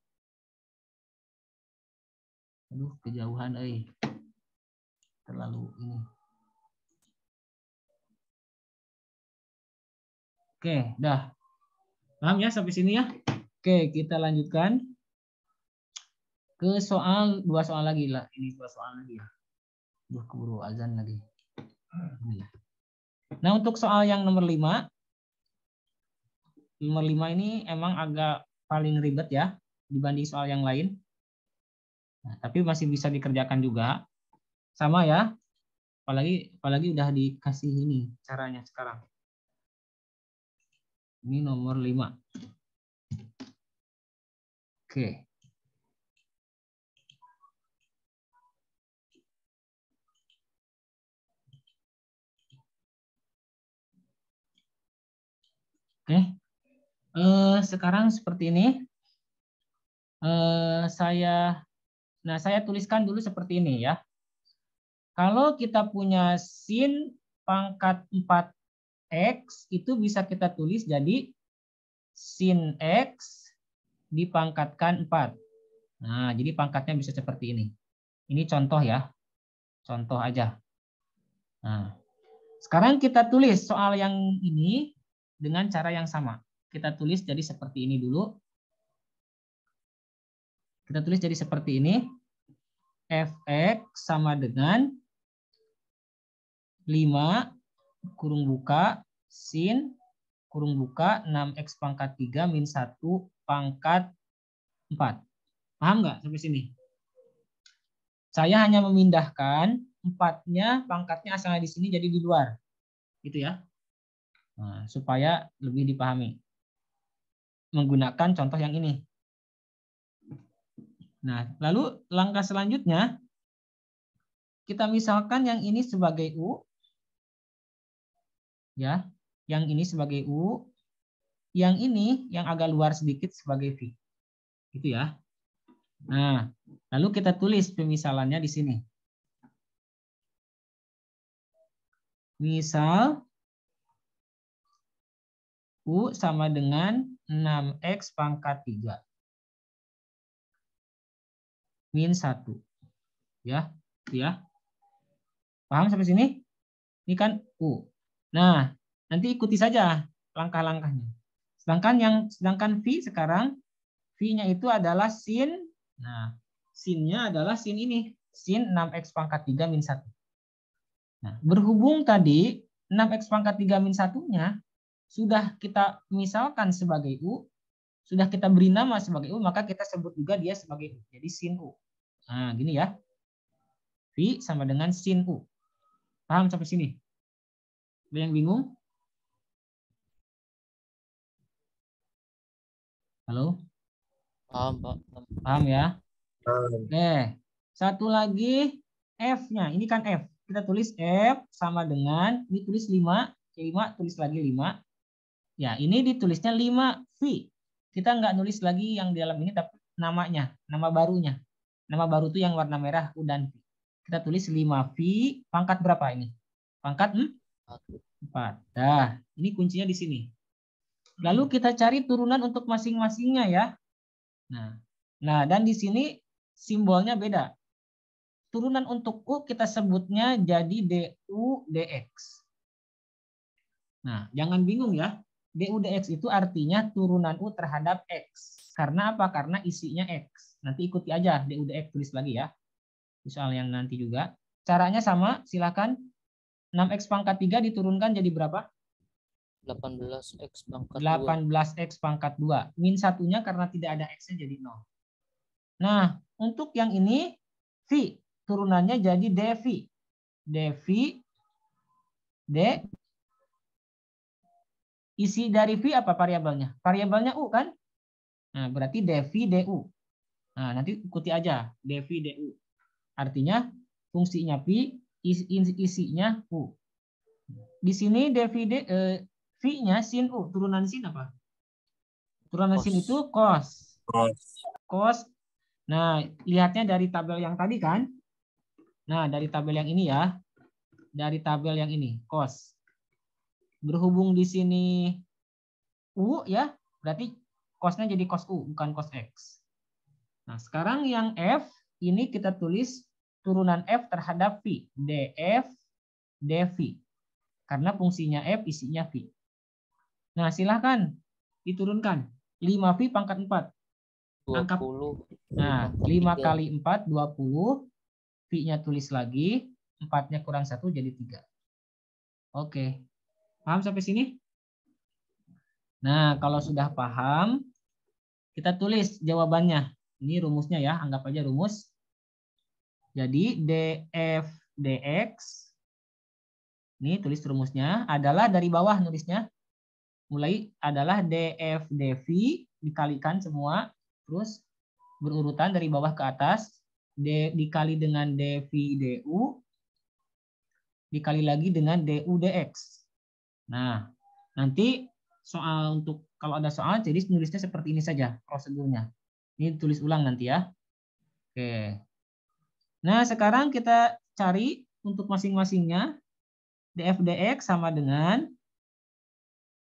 Aduh, kejauhan, terlalu ini. Oke, dah. Paham ya sampai sini ya? Oke, kita lanjutkan ke soal 2 soal lagi lah. Ini 2 soal lagi ya. Duh, keburu azan lagi. Nah, untuk soal yang nomor 5. Nomor 5 ini emang agak paling ribet ya dibanding soal yang lain. Nah, tapi masih bisa dikerjakan juga. Sama ya. Apalagi udah dikasih ini caranya sekarang. Ini nomor 5. Oke. Oke. Sekarang seperti ini. Saya tuliskan dulu seperti ini ya. Kalau kita punya sin pangkat 4x itu bisa kita tulis jadi sin x dipangkatkan 4. Nah, jadi pangkatnya bisa seperti ini. Ini contoh ya. Contoh aja. Nah, sekarang kita tulis soal yang ini dengan cara yang sama. Kita tulis jadi seperti ini dulu. Kita tulis jadi seperti ini. Fx sama dengan 5 kurung buka sin kurung buka 6x pangkat 3 min 1 pangkat 4. Paham nggak sampai sini? Saya hanya memindahkan 4-nya pangkatnya asalnya di sini jadi di luar. Gitu ya. Nah, supaya lebih dipahami. Menggunakan contoh yang ini. Nah, lalu langkah selanjutnya kita misalkan yang ini sebagai U. Ya, yang ini sebagai U, yang ini yang agak luar sedikit sebagai V. Gitu ya. Nah, lalu kita tulis pemisalannya di sini. Misal U sama dengan 6x pangkat 3 min 1. Ya, ya. Paham sampai sini? Ini kan U. Nah, nanti ikuti saja langkah-langkahnya. Sedangkan V sekarang, V-nya itu adalah sin. Nah, sin-nya adalah sin ini. Sin 6x pangkat 3 min 1. Nah, berhubung tadi 6x pangkat 3 min 1-nya sudah kita misalkan sebagai U, sudah kita beri nama sebagai U, maka kita sebut juga dia sebagai U. Jadi sin U. Nah, gini ya. V sama dengan sin U. Paham sampai sini? Ada yang bingung? Halo? Paham, Pak. Paham ya? Oke. Satu lagi F-nya. Ini kan F. Kita tulis F sama dengan, ini tulis 5. 5 tulis lagi 5. Ya, ini ditulisnya 5V. Kita nggak nulis lagi yang di dalam ini, tapi namanya, nama barunya. Nama baru itu yang warna merah, U dan V. Kita tulis 5V, pangkat berapa ini? Pangkat 4. Nah, ini kuncinya di sini. Lalu kita cari turunan untuk masing-masingnya ya. Nah, dan di sini simbolnya beda. Turunan untuk U kita sebutnya jadi DU dx. Nah, jangan bingung ya. DU dx itu artinya turunan U terhadap X. Karena apa? Karena isinya X. Nanti ikuti aja DU dx, tulis lagi ya. Di soal yang nanti juga. Caranya sama, silakan. 6X pangkat 3 diturunkan jadi berapa? 18X pangkat 2. 18X pangkat 2. Min satunya karena tidak ada X-nya jadi 0. Nah, untuk yang ini, V. Turunannya jadi dV. dV, D. Isi dari V apa variabelnya? Variabelnya U kan? Nah, berarti dV, DU. Nah, nanti ikuti aja. dV, DU. Artinya, fungsinya V, isinya U. Di sini dV, V-nya sin U. Turunan sin apa? Turunan sin itu cos. Cos. Nah, lihatnya dari tabel yang tadi kan? Nah, dari tabel yang ini ya. Dari tabel yang ini, cos. Berhubung di sini U ya, berarti cosnya jadi cos U, bukan cos X. Nah, sekarang yang F, ini kita tulis turunan F terhadap V. DF, DV. Karena fungsinya F, isinya V. Nah, silahkan diturunkan. 5V pangkat 4. 20. Nah, 5 kali 4, 20. V-nya tulis lagi. 4-nya kurang 1 jadi 3. Oke. Paham sampai sini? Nah, kalau sudah paham, kita tulis jawabannya. Ini rumusnya ya, anggap aja rumus. Jadi DF DX, ini tulis rumusnya, adalah dari bawah nulisnya. Mulai adalah DF DV, dikalikan semua, terus berurutan dari bawah ke atas, D dikali dengan DV DU, dikali lagi dengan DU DX. Nah, nanti soal untuk kalau ada soal, jadi nulisnya seperti ini saja prosedurnya. Ini tulis ulang nanti ya. Oke. Nah, sekarang kita cari untuk masing-masingnya. DF DX sama dengan,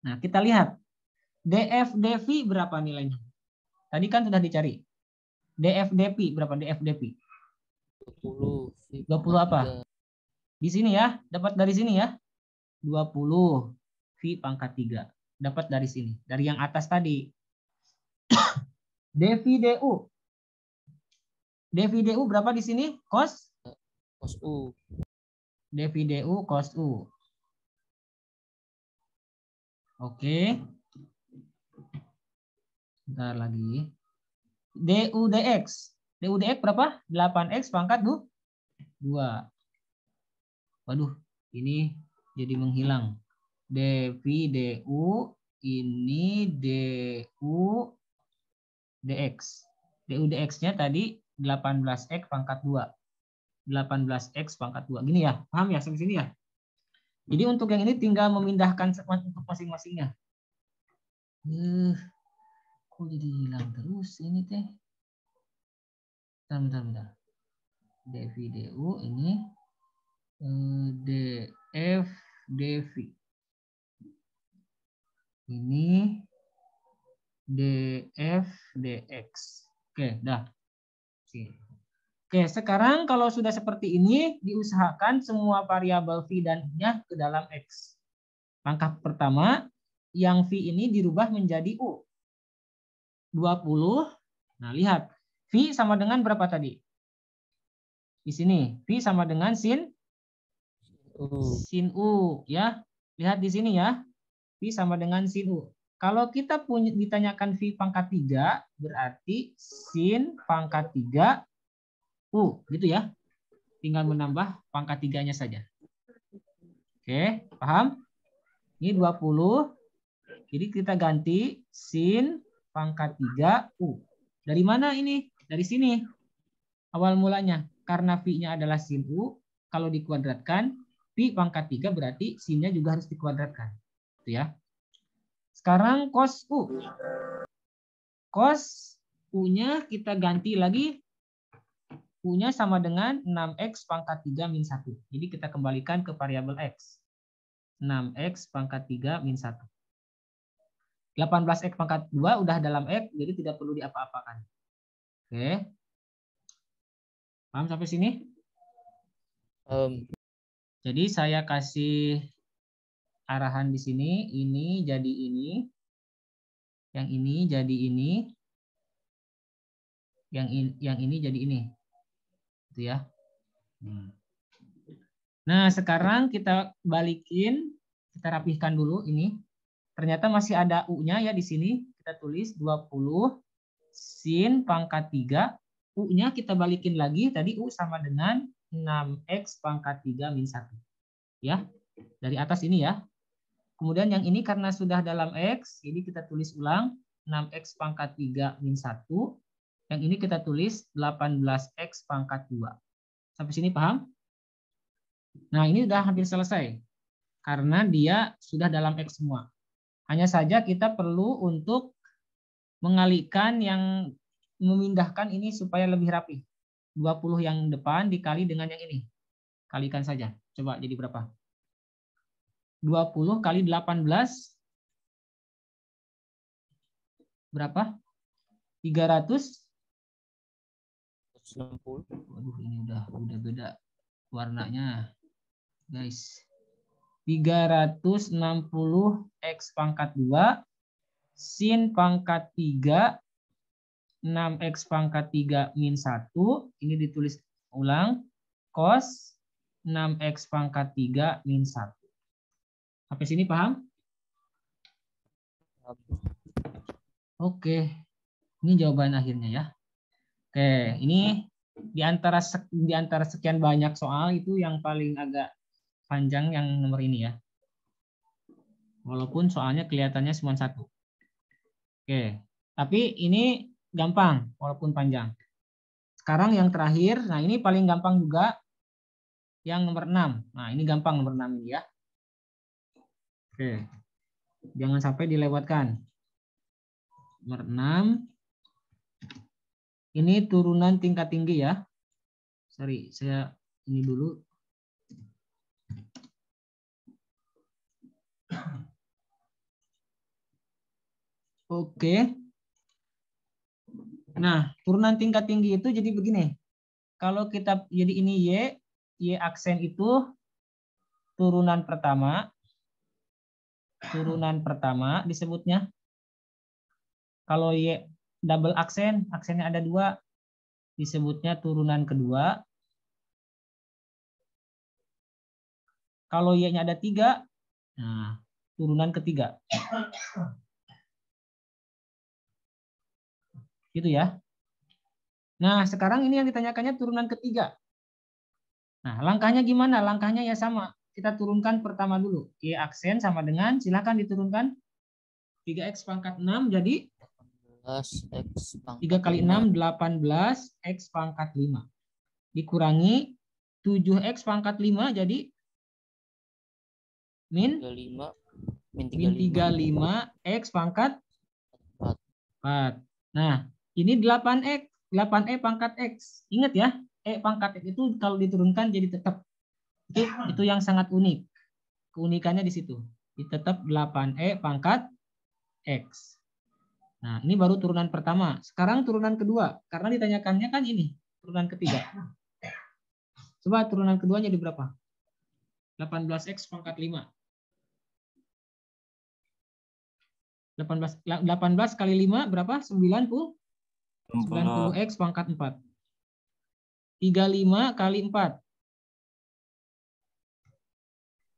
nah kita lihat. DF DV berapa nilainya? Tadi kan sudah dicari. DF DP berapa? DF DP? 20. 20 apa? Di sini ya, dapat dari sini ya. 20 V pangkat 3. Dapat dari sini, dari yang atas tadi. DV DU. DV DU berapa di sini? Cos U. DV DU cos U. Oke. Bentar lagi. DU DX. DU DX berapa? 8X pangkat 2. Waduh, ini jadi menghilang. DV DU ini DU DX. DU DX-nya tadi 18X pangkat 2. 18X pangkat 2. Gini ya, paham ya sampai sini ya? Jadi untuk yang ini tinggal memindahkan untuk masing-masingnya. Kok jadi hilang terus ini teh? Bentar. DV DU ini DF DV. Ini DF DX. Oke, dah. Oke, sekarang kalau sudah seperti ini, diusahakan semua variabel V dan I-nya ke dalam X. Langkah pertama, yang V ini dirubah menjadi U. 20. Nah, lihat. V sama dengan berapa tadi? Di sini. V sama dengan sin U. Ya. Lihat di sini ya. V sama dengan sin U. Kalau kita ditanyakan V pangkat 3, berarti sin pangkat 3 U. Gitu ya. Tinggal menambah pangkat 3-nya saja. Oke, paham? Ini 20. Jadi kita ganti sin pangkat 3 U. Dari mana ini? Dari sini. Awal mulanya. Karena V-nya adalah sin U. Kalau dikuadratkan, V pangkat 3 berarti sin-nya juga harus dikuadratkan. Itu ya. Sekarang cos U. Cos U-nya kita ganti lagi. U-nya sama dengan 6X pangkat 3 min 1. Jadi kita kembalikan ke variabel X. 6X pangkat 3 min 1. 18X pangkat 2 udah dalam X, jadi tidak perlu diapa-apakan. Oke. Paham sampai sini? Jadi saya kasih arahan di sini, ini jadi ini, yang ini jadi ini, yang ini jadi ini, gitu ya. Nah sekarang kita balikin, kita rapihkan dulu ini. Ternyata masih ada U-nya ya di sini. Kita tulis 20 sin pangkat 3. U-nya kita balikin lagi, tadi U sama dengan 6X pangkat 3 min 1. Ya, dari atas ini ya. Kemudian yang ini karena sudah dalam X, ini kita tulis ulang 6X pangkat 3 min 1. Yang ini kita tulis 18X pangkat 2. Sampai sini paham? Nah ini udah hampir selesai. Karena dia sudah dalam X semua. Hanya saja kita perlu untuk mengalihkan yang memindahkan ini supaya lebih rapi. 20 yang depan dikali dengan yang ini. Kalikan saja. Coba jadi berapa? 20 kali 18 berapa? 360. Waduh, ini udah beda warnanya. Guys. 360 X pangkat 2 sin pangkat 3 6X pangkat 3 min 1. Ini ditulis ulang. Cos 6X pangkat 3 min 1. Sampai sini paham? Oke. Ini jawaban akhirnya ya. Oke, ini di antara sekian banyak soal itu yang paling agak panjang yang nomor ini ya. Walaupun soalnya kelihatannya cuma satu. Oke, tapi ini gampang walaupun panjang. Sekarang yang terakhir, nah ini paling gampang juga yang nomor 6. Nah, ini gampang nomor 6 ini ya. Oke. Jangan sampai dilewatkan. Nomor 6. Ini turunan tingkat tinggi ya. Sorry, saya ini dulu. Oke. Nah, turunan tingkat tinggi itu jadi begini. Kalau kita jadi ini Y aksen itu turunan pertama disebutnya. Kalau Y double aksen, aksennya ada 2, disebutnya turunan kedua. Kalau Y-nya ada 3, nah, turunan ketiga. Gitu ya. Nah, sekarang ini yang ditanyakannya turunan ketiga. Nah, langkahnya gimana? Langkahnya ya sama. Kita turunkan pertama dulu. Y aksen sama dengan, silakan diturunkan. 3X pangkat 6 jadi 3 kali 6, 18 X pangkat 5. Dikurangi 7X pangkat 5 jadi min 35 X pangkat 4. Nah, ini 8E pangkat X. Ingat ya, E pangkat X itu kalau diturunkan jadi tetap. Itu yang sangat unik. Keunikannya di situ. Tetap 8E pangkat X. Nah, ini baru turunan pertama. Sekarang turunan kedua. Karena ditanyakannya kan ini, turunan ketiga. Coba turunan keduanya di berapa? 18X pangkat 5. 18 kali 5 berapa? 90X pangkat 4. 35 kali 4.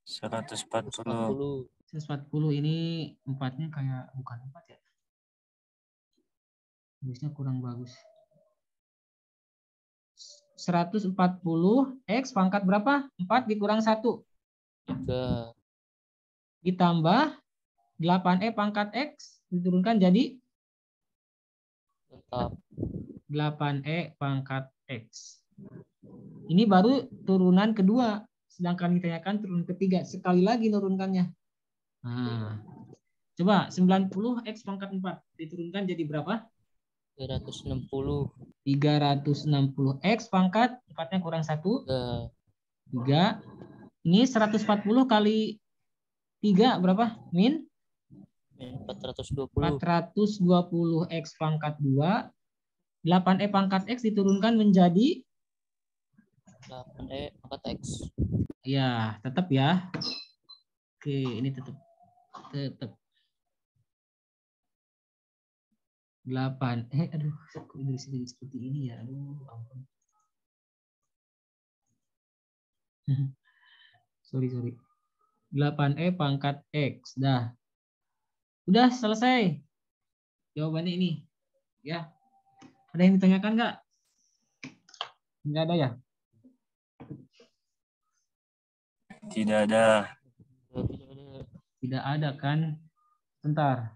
140. 140 ini 4-nya kayak bukan 4 ya. Tulisnya kurang bagus. 140 X pangkat berapa? 4 dikurang 1. 3. Ditambah 8E pangkat X diturunkan jadi Tetap 8E pangkat X. Ini baru turunan kedua. Sedangkan ditanyakan turunan ketiga. Sekali lagi nurunkannya. Nah, coba 90X pangkat 4 diturunkan jadi berapa? 360. 360X pangkat 4-nya kurang 1. 3. Ini 140 kali 3 berapa? Min 420. 420 X pangkat 2. 8E pangkat X diturunkan menjadi 8E pangkat X. ya, tetap ya. Oke, ini tetap 8. Aduh, kok dari sini seperti ini ya. Aduh, ampun. Sorry. 8E pangkat X. Dah. Udah selesai. Jawabannya ini. Ya. Ada yang ditanyakan nggak? Nggak ada ya? Tidak ada. Tidak ada kan? Bentar.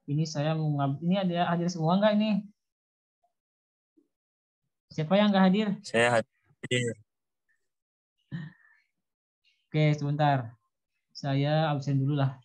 Ini saya mau ini ada hadir semua nggak ini? Siapa yang nggak hadir? Saya hadir. Oke, sebentar. Saya absen dulu lah.